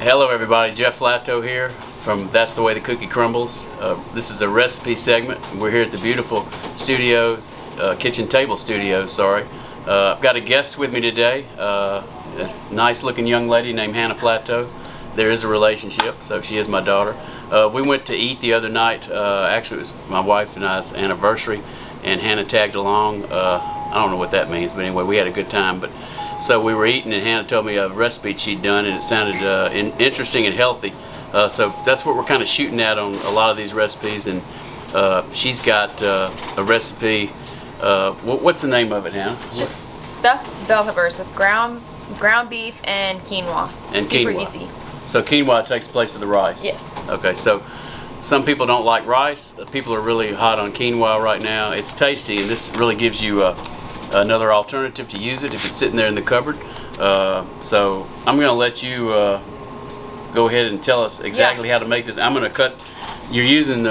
Hello everybody, Jeff Flathau here from That's the Way the Cookie Crumbles. This is a recipe segment. We're here at the beautiful studios, kitchen table studios, sorry. I've got a guest with me today, a nice looking young lady named Hannah Flathau. There is a relationship, so she is my daughter. We went to eat the other night. Actually it was my wife and I's anniversary, and Hannah tagged along. I don't know what that means, but anyway, we had a good time. So we were eating, and Hannah told me a recipe she'd done, and it sounded interesting and healthy. So that's what we're kind of shooting at on a lot of these recipes. And she's got a recipe. What's the name of it, Hannah? It's just stuffed bell peppers with ground beef and quinoa. And super quinoa. Easy. So quinoa takes the place of the rice. Yes. Okay. So some people don't like rice. People are really hot on quinoa right now. It's tasty, and this really gives you another alternative to use it if it's sitting there in the cupboard. So I'm going to let you go ahead and tell us exactly how to make this. I'm going to cut. You're using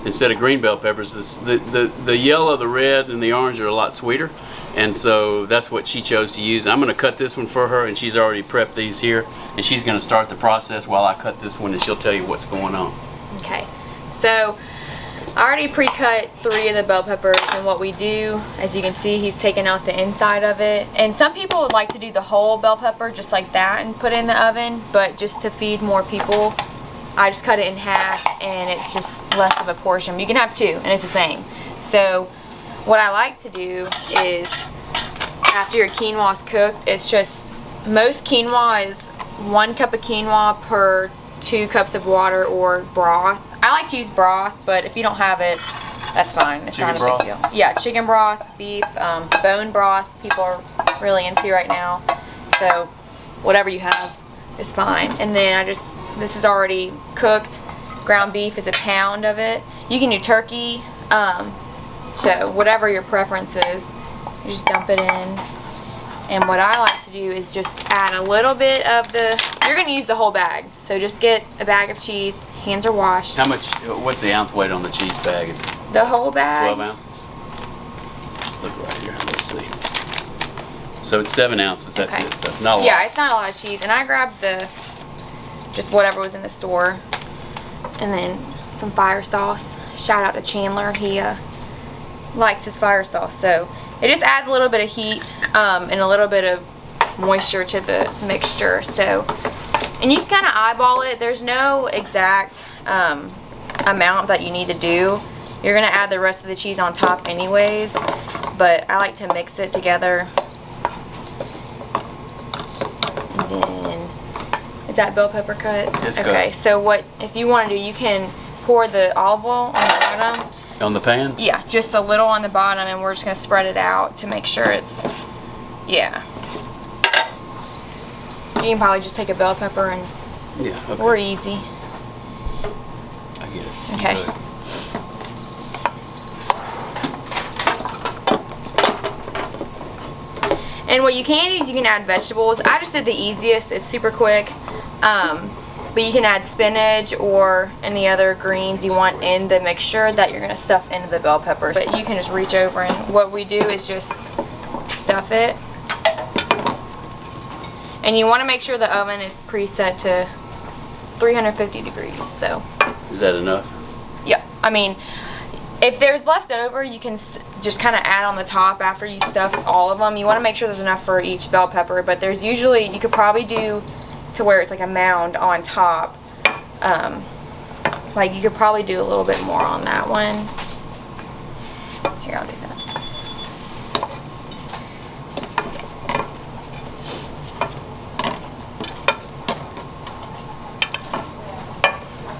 instead of green bell peppers, the yellow, the red, and the orange are a lot sweeter, and so that's what she chose to use. I'm going to cut this one for her, and she's already prepped these here, and she's going to start the process while I cut this one, and she'll tell you what's going on. Okay. So I already pre-cut 3 of the bell peppers, and what we do, as you can see, he's taking out the inside of it. And some people would like to do the whole bell pepper just like that and put it in the oven, but just to feed more people, I just cut it in half, and it's just less of a portion. You can have 2, and it's the same. So what I like to do is, after your quinoa's cooked, it's just, most quinoa is 1 cup of quinoa per 2 cups of water or broth. I like to use broth, but if you don't have it, that's fine. It's not a big deal. Yeah, chicken broth, beef, bone broth, people are really into right now. So whatever you have is fine. And then this is already cooked. Ground beef is 1 pound of it. You can do turkey. So whatever your preference is, you just dump it in. And what I like to do is just add a little bit of you're going to use the whole bag. So just get a bag of cheese. Hands are washed. How much, what's the ounce weight on the cheese bag? Is it the whole bag? 12 ounces? Look right here. Let's see. So it's 7 ounces. That's Okay. it. So not a lot. Yeah, it's not a lot of cheese. And I grabbed just whatever was in the store. And then some fire sauce. Shout out to Chandler. He likes his fire sauce. So it just adds a little bit of heat and a little bit of moisture to the mixture. So, and you can kind of eyeball it. There's no exact amount that you need to do. You're going to add the rest of the cheese on top anyways, but I like to mix it together. And then, is that bell pepper cut? It's okay, cut. so if you want to do, you can pour the olive oil on the bottom. On the pan? Yeah, just a little on the bottom, and we're just going to spread it out to make sure it's, yeah. You can probably just take a bell pepper and we're easy. I get it. Okay. Good. And what you can do is you can add vegetables. I just did the easiest. It's super quick. But you can add spinach or any other greens you want in the mixture that you're going to stuff into the bell peppers. But you can just reach over, and what we do is just stuff it. And you want to make sure the oven is preset to 350 degrees. So Is that enough? yeah, I mean, if there's left over, you can just kind of add on the top after you stuff all of them. You want to make sure there's enough for each bell pepper, but there's usually, you could probably do to where it's like a mound on top. Like you could probably do a little bit more on that one. Here, I'll do that.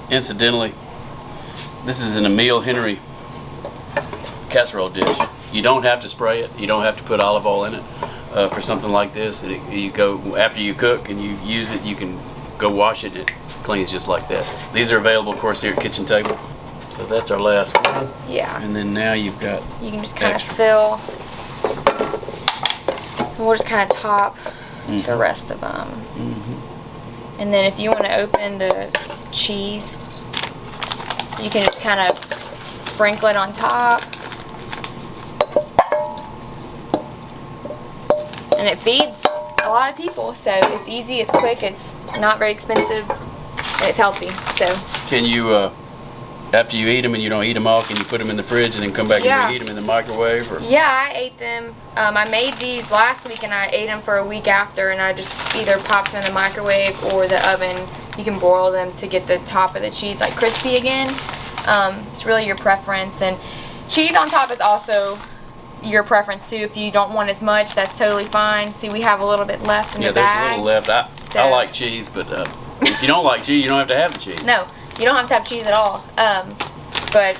Incidentally, this is an Emile Henry casserole dish. You don't have to spray it. You don't have to put olive oil in it for something like this. You go after you cook and you use it. You can go wash it. It cleans just like that. These are available, of course, here at Kitchen Table. So that's our last one. Yeah. And then now you've got. You can just kind of fill. And we'll just kind of top the rest of them. And then if you want to open the cheese, you can just kind of sprinkle it on top. And it feeds a lot of people. So it's easy, it's quick, it's not very expensive, and it's healthy. So Can you, after you eat them and you don't eat them all, can you put them in the fridge and then come back and reheat them in the microwave? Or? Yeah, I ate them. I made these last week and I ate them for a week after, and I just either popped them in the microwave or the oven. You can broil them to get the top of the cheese like crispy again. It's really your preference, and cheese on top is also your preference too. If you don't want as much, that's totally fine. See, we have a little bit left in the bag. Yeah, there's a little left. I like cheese, but if you don't like cheese, you don't have to have the cheese. No, you don't have to have cheese at all. But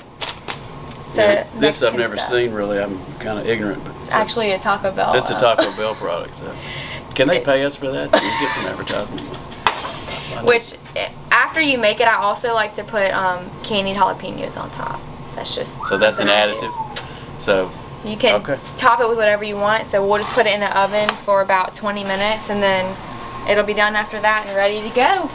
this I've never seen really. I'm kind of ignorant, but it's actually a Taco Bell. It's a Taco Bell product. So, can they pay us for that? We get some advertisement. Which, after you make it, I also like to put candied jalapenos on top. That's just so that's an additive. So you can top it with whatever you want. So we'll just put it in the oven for about 20 minutes, and then it'll be done after that and ready to go.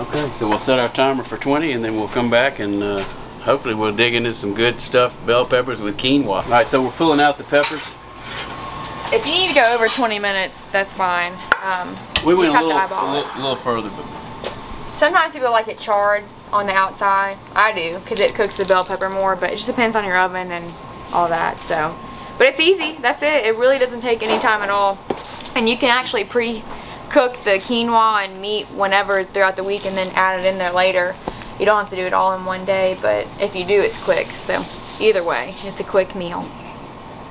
Okay, so we'll set our timer for 20, and then we'll come back and hopefully we'll dig into some good stuff, bell peppers with quinoa. All right, so we're pulling out the peppers. If you need to go over 20 minutes, that's fine. We went a little further, but sometimes people like it charred on the outside. I do, because it cooks the bell pepper more, but it just depends on your oven and all that. So, but it's easy. That's it. It really doesn't take any time at all, and you can actually pre-cook the quinoa and meat whenever throughout the week, and then add it in there later. You don't have to do it all in one day, but if you do, it's quick. So either way, it's a quick meal.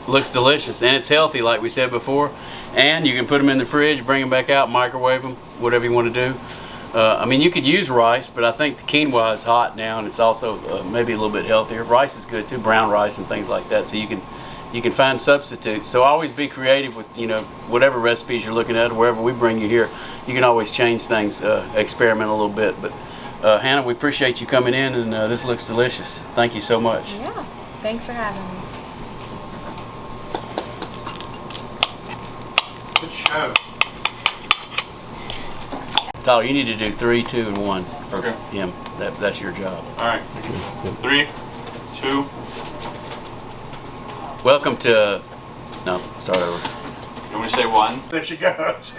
Looks delicious, and it's healthy like we said before, and you can put them in the fridge, bring them back out, microwave them, whatever you want to do. I mean, you could use rice, but I think the quinoa is hot now, and it's also maybe a little bit healthier. Rice is good too, brown rice and things like that, so you can find substitutes. So always be creative with, you know, whatever recipes you're looking at, or wherever we bring you here. You can always change things, experiment a little bit. But Hannah, we appreciate you coming in, and this looks delicious. Thank you so much. Yeah, thanks for having me. Good show. Tyler, you need to do 3, 2, and 1 for him. That's your job. All right. 3, 2. Welcome to. No, start over. You want me to say 1? There she goes.